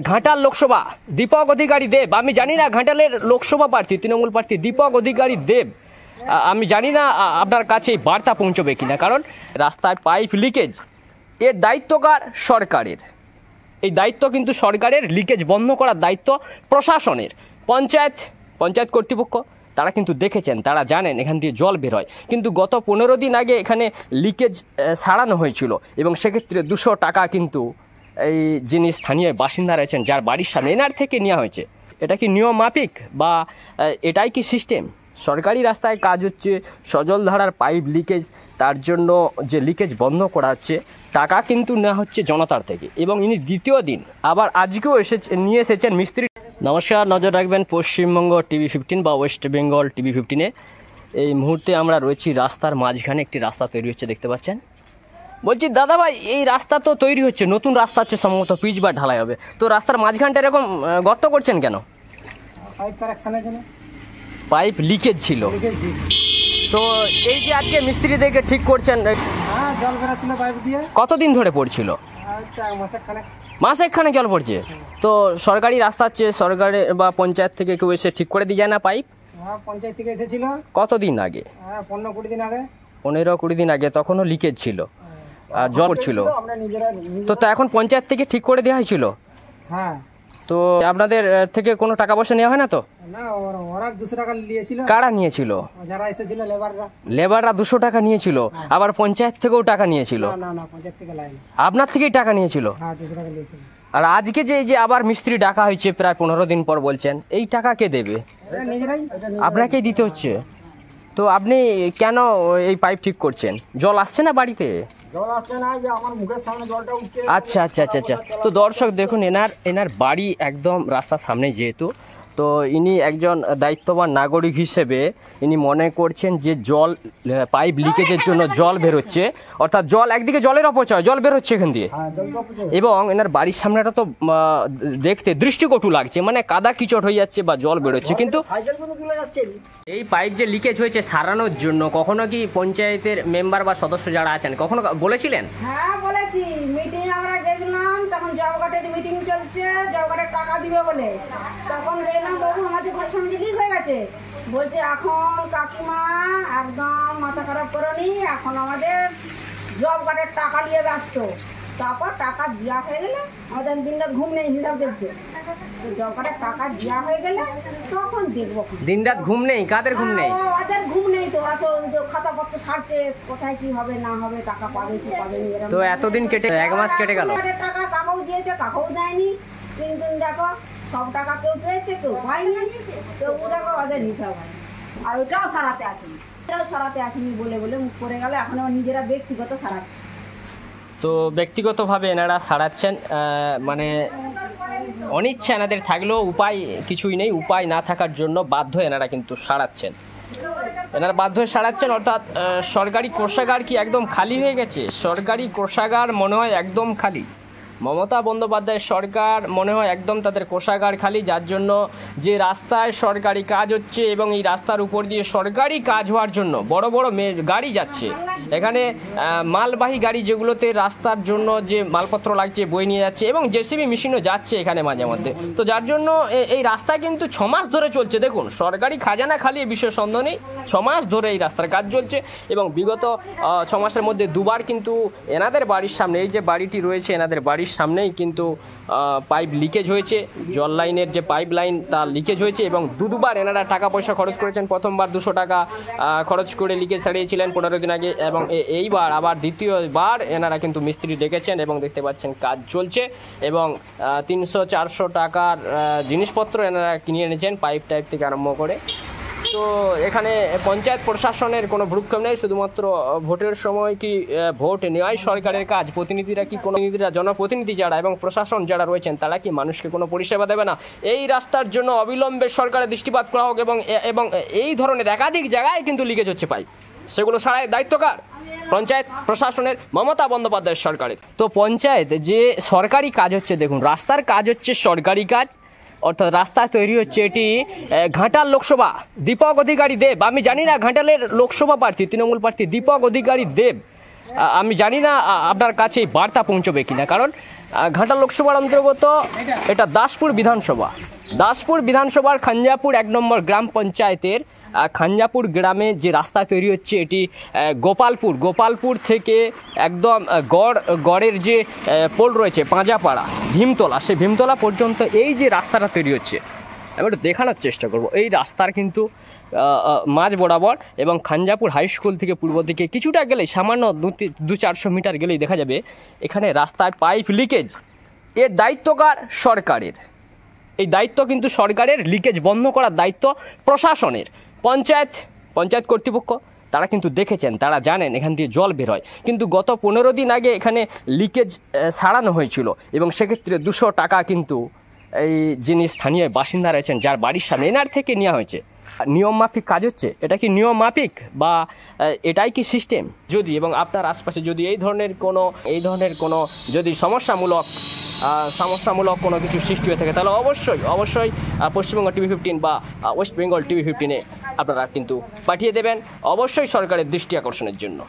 ঘাটাল লোকসভা দীপক অধিকারী দেব, আমি জানি না ঘাটালের লোকসভা প্রার্থী তৃণমূল প্রার্থী দীপক অধিকারী দেব, আমি জানি না আপনার কাছে এই বার্তা পৌঁছবে কিনা, কারণ রাস্তায় পাইপ লিকেজ এর দায়িত্বকার সরকারের, এই দায়িত্ব কিন্তু সরকারের, লিকেজ বন্ধ করার দায়িত্ব প্রশাসনের। পঞ্চায়েত কর্তৃপক্ষ তারা কিন্তু দেখেছেন, তারা জানেন এখান দিয়ে জল বের হয়, কিন্তু গত 15 দিন আগে এখানে লিকেজ সারানো হয়েছিল এবং সেক্ষেত্রে 200 টাকা কিন্তু এই যিনি স্থানীয় বাসিন্দা রয়েছেন যার বাড়ির সামনে এনার থেকে নেওয়া হয়েছে। এটা কি নিয়ম মাফিক বা এটাই কি সিস্টেম? সরকারি রাস্তায় কাজ হচ্ছে, সজলধারার পাইপ লিকেজ, তার জন্য যে লিকেজ বন্ধ করা হচ্ছে, টাকা কিন্তু নেওয়া হচ্ছে জনতার থেকে। এবং ইনি দ্বিতীয় দিন আবার আজকেও নিয়ে এসেছেন মিস্ত্রি। নমস্কার, নজর রাখবেন পশ্চিমবঙ্গ টিভি 15 বা ওয়েস্ট বেঙ্গল টিভি 15-এ। এই মুহূর্তে আমরা রয়েছি রাস্তার মাঝখানে, একটি রাস্তা তৈরি হচ্ছে দেখতে পাচ্ছেন। বলছি দাদা ভাই, এই রাস্তা তো তৈরি হচ্ছে, নতুন রাস্তা হচ্ছে, সম্ভবত পিচ বা ঢালাই হবে, তো রাস্তার মাঝখানটা এরকম গর্ত করছেন কেন? পাইপ লিকেজ ছিল, তো এই যে আজকে মিস্ত্রি দেখে ঠিক করছেন, কতদিন ধরে পড়ছিল? মাসেকখানে জল পড়ছে। তো সরকারি রাস্তা হচ্ছে, সরকারের বা পঞ্চায়েত থেকে কেউ এসে ঠিক করে দিয়ে যায় না পাইপ? পঞ্চায়েত থেকে এসেছিল। কতদিন আগে? 15-20 দিন আগে। 15-20 দিন আগে, তখনও লিকেজ ছিল আর জল পড়ছিল। তো এখন পঞ্চায়েত থেকে ঠিক করে দেওয়া হয়েছিল? হ্যাঁ। তো আপনাদের থেকে কোনো টাকা পয়সা নেওয়া হয় না তো? না, ওরা 200 টাকা নিয়েছিল। কারা নিয়েছিল? যারা এসেছিল লেবাররা 200 টাকা নিয়েছিল, আবার পঞ্চায়েত থেকেও টাকা নিয়েছিল? না, পঞ্চায়েত থেকে লাইন। আপনার থেকেই টাকা নিয়েছিল? হ্যাঁ, 200 টাকা নিয়েছিল। আর আজকে যে আবার মিস্ত্রি ডাকা হয়েছে প্রায় 15 দিন পর, বলছেন এই টাকা কে দেবে? আপনাকেই দিতে হচ্ছে। তো আপনি কেন এই পাইপ ঠিক করছেন? জল আসছে না বাড়িতে? জল আসছে না, যে আমার মুখের সামনে জলটা উঠছে। আচ্ছা। তো দর্শক দেখুন, এনার বাড়ি একদম রাস্তার সামনে, যেহেতু তো ইনি একজন দায়িত্ববান নাগরিক হিসেবে ইনি মনে করছেন যে জল পাইপ লিকেজের জন্য জল বেরোচ্ছে, অর্থাৎ জল একদিকে জলের অপচয়, জল বেরোচ্ছে এখান দিয়ে। এবং এনার বাড়ির সামনেটা তো দেখতে দৃষ্টিকটু লাগছে, মানে কাদা কিচট হয়ে যাচ্ছে বা জল বেরোচ্ছে, কিন্তু এই পাইপ যে লিকেজ হয়েছে সারানোর জন্য কখনো কি পঞ্চায়েতের মেম্বার বা সদস্য যারা আছেন কখনো বলেছিলেন? হ্যাঁ বলেছি, মিটিং আমরা দেখলাম, তখন জবকার্ডের মিটিং চলছে, জবকার্ডের টাকা দিবে বলে, তখন দেখলাম বাবু আমাদের ঘর সামনে লিক হয়ে গেছে, বলছে এখন কাকিমা একদম মাথা খারাপ করনি, এখন আমাদের জবকার্ডের টাকা নিয়ে ব্যস্ত। তারপর টাকা দেওয়া হয়ে গেলে আমাদের দিনরাত ঘুম নেই, হিসাব দেখছে, তো জবকার্ডের টাকা দেওয়া হয়ে গেলে তখন দেখবো। দিনরাত ঘুম নেই? কাদের ঘুম নেই? ওদের ঘুম নেই, তো ওরা তো খাতাপত্র ছাড়তে, কোথায় কি হবে না হবে, টাকা পাবে কি পাবে না। তো এতদিন কেটে 1 মাস কেটে গেল, টাকা কাকাও দিয়েছে, কাকাও দেয়নি, কিন্তু দেখো সব টাকা কেউ পেয়েছে কেউ পায়নি, তো দেখো ওদের হিসাব হয়। আর ওটাও সারাতে আসেনি, বলে মুখ করে গেল, এখন নিজেরা ব্যক্তিগত সারাচ্ছে। তো ব্যক্তিগতভাবে এনারা সারাচ্ছেন, মানে অনিচ্ছা এনাদের থাকলেও উপায় কিছুই নেই, উপায় না থাকার জন্য বাধ্য এনারা কিন্তু সারাচ্ছেন। এনারা বাধ্য হয়ে সারাচ্ছেন, অর্থাৎ সরকারি কোষাগার কি একদম খালি হয়ে গেছে? সরকারি কোষাগার মনে হয় একদম খালি। মমতা বন্দ্যোপাধ্যায়ের সরকার মনে হয় একদম তাদের কোষাগার খালি, যার জন্য যে রাস্তায় সরকারি কাজ হচ্ছে এবং এই রাস্তার উপর দিয়ে সরকারি কাজ হওয়ার জন্য বড় বড় গাড়ি যাচ্ছে, এখানে মালবাহী গাড়ি যেগুলোতে রাস্তার জন্য যে মালপত্র লাগছে বয়ে নিয়ে যাচ্ছে, এবং জেসিবি মেশিনও যাচ্ছে এখানে মাঝে মধ্যে। তো যার জন্য এই রাস্তা কিন্তু 6 মাস ধরে চলছে। দেখুন, সরকারি খাজানা খালি, এ বিষয়ে সন্দেহ নেই, 6 মাস ধরে এই রাস্তার কাজ চলছে। এবং বিগত 6 মাসের মধ্যে 2 বার কিন্তু এনাদের বাড়ির সামনে, এই যে বাড়িটি রয়েছে এনাদের বাড়ির সামনেই কিন্তু পাইপ লিকেজ হয়েছে, জল লাইনের যে পাইপ লাইন তা লিকেজ হয়েছে, এবং 2বার এনারা টাকা পয়সা খরচ করেছেন। প্রথমবার 200 টাকা খরচ করে লিকেজ সারিয়েছিলেন 15 দিন আগে, এবং এইবার আবার দ্বিতীয়বার এনারা কিন্তু মিস্ত্রি ডেকেছেন এবং দেখতে পাচ্ছেন কাজ চলছে, এবং 300-400 টাকার জিনিসপত্র এনারা কিনে এনেছেন, পাইপ টাইপ থেকে আরম্ভ করে। তো এখানে পঞ্চায়েত প্রশাসনের কোনো ভ্রুক্ষেপ নেই, শুধুমাত্র ভোটের সময় কি ভোট নেওয়াই সরকারের কাজ? প্রতিনিধিরা কি কোনো জনপ্রতিনিধি যারা এবং প্রশাসন যারা রয়েছেন তারা কি মানুষকে কোনো পরিষেবা দেবে না? এই রাস্তার জন্য অবিলম্বে সরকারের দৃষ্টিপাত করা হোক, এবং এই ধরনের একাধিক জায়গায় কিন্তু লিকেজ হচ্ছে পাইপ, সেগুলো সারাই দায়িত্বকার পঞ্চায়েত প্রশাসনের, মমতা বন্দ্যোপাধ্যায়ের সরকারের। তো পঞ্চায়েত যে সরকারি কাজ হচ্ছে, দেখুন রাস্তার কাজ হচ্ছে সরকারি কাজ, অর্থাৎ রাস্তা তৈরি হচ্ছে, এটি ঘাটাল লোকসভা দীপক অধিকারী দেব, আমি জানি না ঘাটালের লোকসভা প্রার্থী তৃণমূল প্রার্থী দীপক অধিকারী দেব, আমি জানি না আপনার কাছে এই বার্তা পৌঁছবে কিনা, কারণ ঘাটাল লোকসভার অন্তর্গত এটা দাসপুর বিধানসভার খাঞ্জাপুর 1 নম্বর গ্রাম পঞ্চায়েতের খাঞ্জাপুর গ্রামে যে রাস্তা তৈরি হচ্ছে, এটি গোপালপুর থেকে একদম গড়ের যে পোল রয়েছে পাঁজাপাড়া ভীমতলা, সেই ভীমতলা পর্যন্ত এই যে রাস্তাটা তৈরি হচ্ছে, আমি একটু দেখানোর চেষ্টা করব। এই রাস্তার কিন্তু মাঝ বরাবর এবং খাঞ্জাপুর হাই স্কুল থেকে পূর্ব দিকে কিছুটা গেলেই, সামান্য 200-400 মিটার গেলেই দেখা যাবে এখানে রাস্তায় পাইপ লিকেজ। এর দায়িত্বকার সরকারের, এই দায়িত্ব কিন্তু সরকারের, লিকেজ বন্ধ করার দায়িত্ব প্রশাসনের। পঞ্চায়েত কর্তৃপক্ষ তারা কিন্তু দেখেছেন, তারা জানেন এখান দিয়ে জল বের হয়, কিন্তু গত 15 দিন আগে এখানে লিকেজ সারানো হয়েছিল এবং সেক্ষেত্রে 200 টাকা কিন্তু এই যিনি স্থানীয় বাসিন্দা রয়েছেন, যার বাড়ির সামনে, এনার থেকে নেওয়া হয়েছে। নিয়ম মাফিক কাজ হচ্ছে, এটা কি নিয়ম মাফিক বা এটাই কি সিস্টেম? যদি এবং আপনার আশপাশে যদি এই ধরনের কোনো যদি সমস্যামূলক কোনো কিছু সৃষ্টি হয়ে থাকে, তাহলে অবশ্যই পশ্চিমবঙ্গ TV15 বা ওয়েস্ট বেঙ্গল TV15-এ আপনারা কিন্তু পাঠিয়ে দেবেন, অবশ্যই সরকারের দৃষ্টি আকর্ষণের জন্য।